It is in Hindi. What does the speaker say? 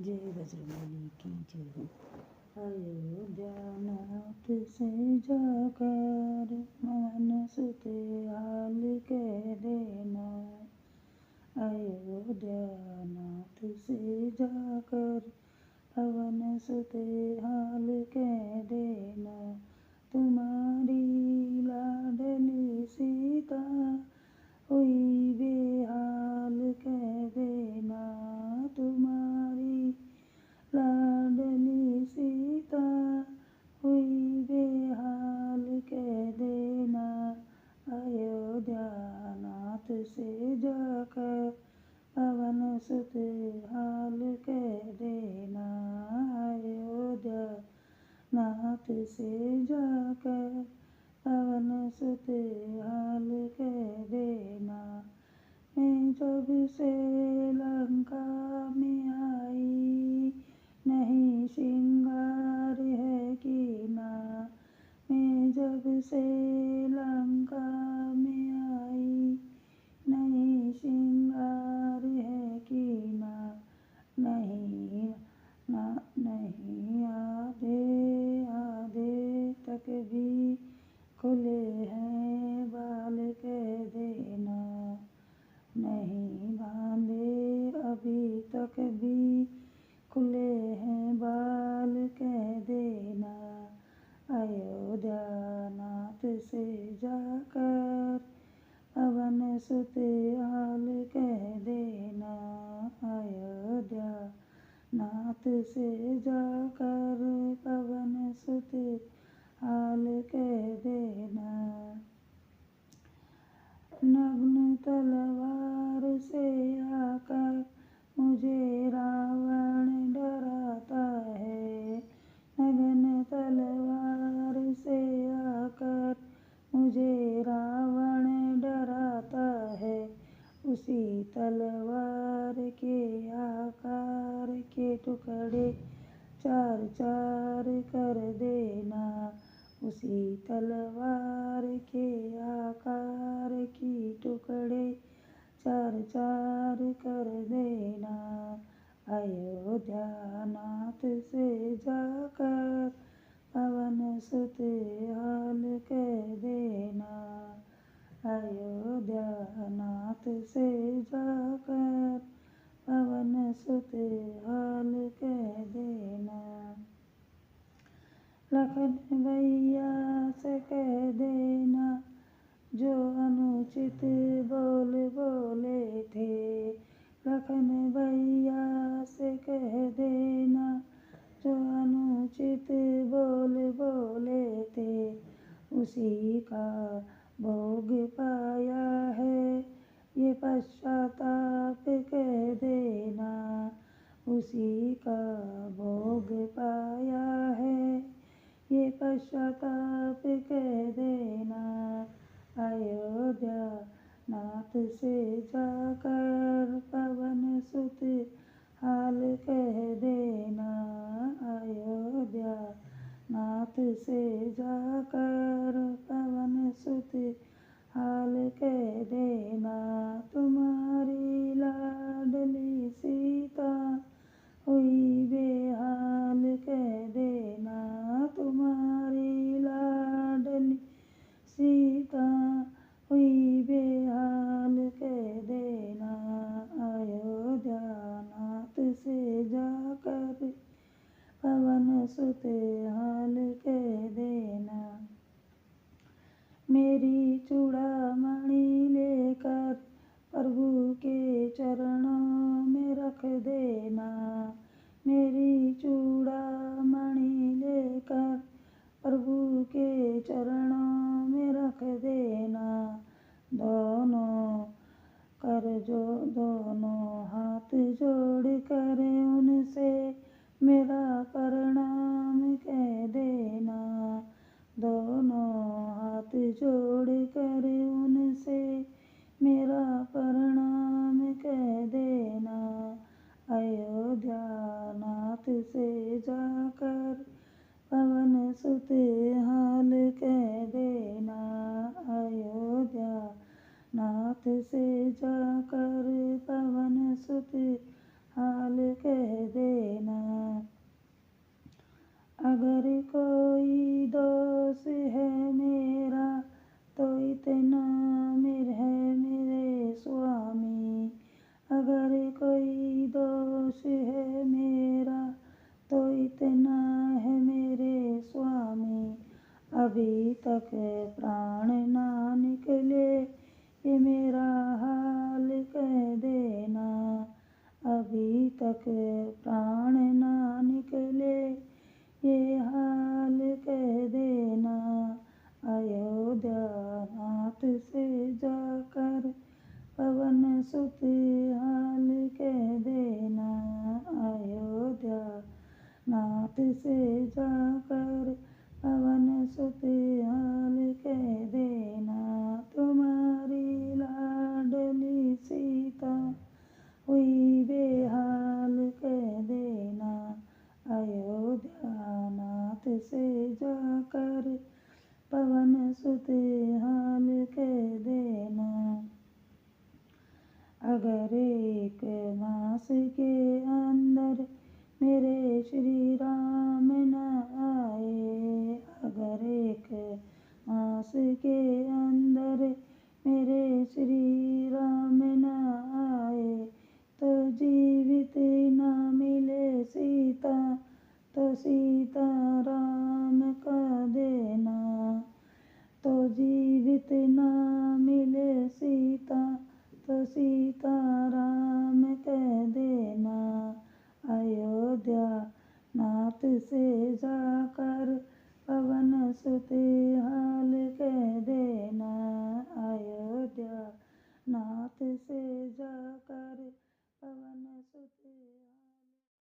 जय बजरंगबली की जय हो। अयोध्या नाथ से जाकर पवन सुत हाल कह देना। अयोध्या नाथ से जाकर पवन सुत हाल कह देना। तुम्हारी लाडली सीता हुई बेहाल कह देना। तुम्हारी लाडली सीता हुई बेहाल कह देना। अयोध्या नाथ से जाकर पवन सुत हाल कह देना। अयोध्या नाथ से जाकर पवन सुत हाल कह देना। मैं जब से लंका में आई नहीं श्रृंगार है कीना। मैं जब से लंका में आई नहीं श्रृंगार है कीना। नहीं आधे आधे तक भी खुले हैं बाल कह देना। नहीं बांधे अभी तक भी खुले हैं बाल कह देना। अयोध्या नाथ से जाकर पवन सुत हाल कह देना। अयोध्या नाथ से जाकर पवन सुत हाल कह देना। नग्न तलवार से आकर मुझे रावण डराता है। नग्न तलवार से आकर मुझे रावण डराता है। उसी तलवार के आकार के टुकड़े चार चार कर देना। उसी तलवार के आकार की टुकड़े चार चार कर देना। अयोध्या नाथ से जाकर पवन सुत हाल कह देना। अयोध्या नाथ से जाकर पवन सुत हाल कह देना। लखन भैया से कह देना जो अनुचित बोल बोले थे। लखन भैया से कह देना जो अनुचित बोल बोले थे। उसी का भोग पाया है ये पश्चाताप कह देना। उसी का भोग पाया है ये पश्चाताप कह देना। अयोध्या नाथ से जाकर पवन सुत हाल कह देना। अयोध्या नाथ से जाकर पवन सुत हाल कह देना। तुम्हारी लाडली सीता हुई बेहाल कह देना। तुम्हारी लाडली सीता हुई बेहाल कह देना। अयोध्या नाथ से जाकर पवन सुत हाल कह देना। मेरी चूड़ामणि लेकर प्रभु के चरणों में रख देना। मेरी चूड़ामणि लेकर प्रभु के चरणों में रख देना। दोनों हाथ जोड़ कर उनसे मेरा प्रणाम कह देना। दोनों हाथ जोड़ कर उनसे मेरा प्रणाम कह देना। अयोध्या नाथ से जाकर पवन सुत हाल कह देना। अयोध्या नाथ से जाकर पवन सुत हाल कह देना। दोष है मेरा तो इतना है मेरे स्वामी, अभी तक प्राण ना निकले ये मेरा हाल कह देना, अभी तक प्राण ना निकले ये हाल कह देना। अयोध्या नाथ से जाकर पवन सुत हाल कह देना, अयोध्या नाथ से जाकर पवन सुत हाल कह देना। तुम्हारी लाडली सीता हुई बेहाल कह देना, अयोध्या नाथ से जाकर पवन सुत हाल कह देना। अगर एक मास के अंदर मेरे श्री राम न आए, अगर एक मास के अंदर मेरे श्री राम न आए, तो जीवित न मिले सीता तो सीता राम का देना, तो जीवित न मिले सीता तो सीता राम कह देना। अयोध्या नाथ से जाकर पवन सुत हाल कह देना, अयोध्या नाथ से जाकर पवन सुत